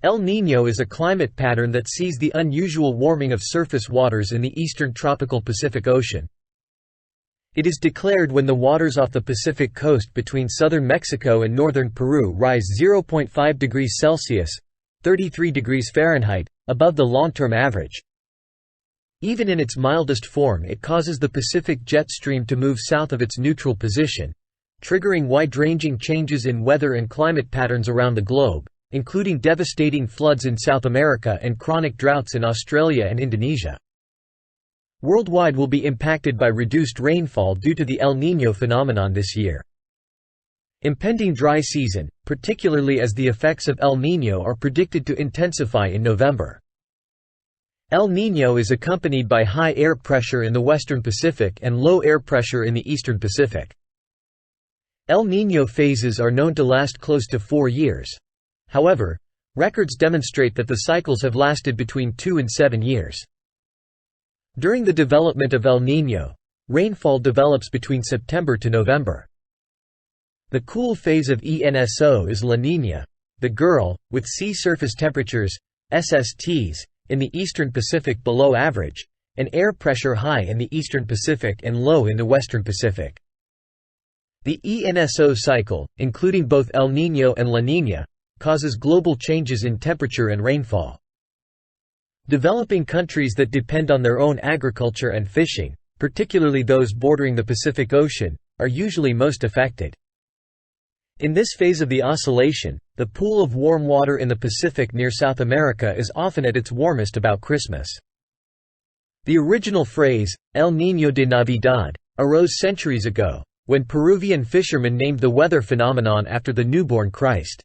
El Niño is a climate pattern that sees the unusual warming of surface waters in the eastern tropical Pacific Ocean. It is declared when the waters off the Pacific coast between southern Mexico and northern Peru rise 0.5 degrees Celsius (33 degrees Fahrenheit) above the long-term average. Even in its mildest form, it causes the Pacific jet stream to move south of its neutral position, triggering wide-ranging changes in weather and climate patterns around the globe, including devastating floods in South America and chronic droughts in Australia and Indonesia. Worldwide will be impacted by reduced rainfall due to the El Niño phenomenon this year. Impending dry season, particularly as the effects of El Niño are predicted to intensify in November. El Niño is accompanied by high air pressure in the western Pacific and low air pressure in the eastern Pacific. El Niño phases are known to last close to 4 years. However, records demonstrate that the cycles have lasted between 2 and 7 years. During the development of El Niño, rainfall develops between September to November. The cool phase of ENSO is La Niña, the girl, with sea surface temperatures, SSTs, in the eastern Pacific below average, and air pressure high in the eastern Pacific and low in the western Pacific. The ENSO cycle, including both El Niño and La Niña, causes global changes in temperature and rainfall. Developing countries that depend on their own agriculture and fishing, particularly those bordering the Pacific Ocean, are usually most affected. In this phase of the oscillation, the pool of warm water in the Pacific near South America is often at its warmest about Christmas. The original phrase, El Niño de Navidad, arose centuries ago, when Peruvian fishermen named the weather phenomenon after the newborn Christ.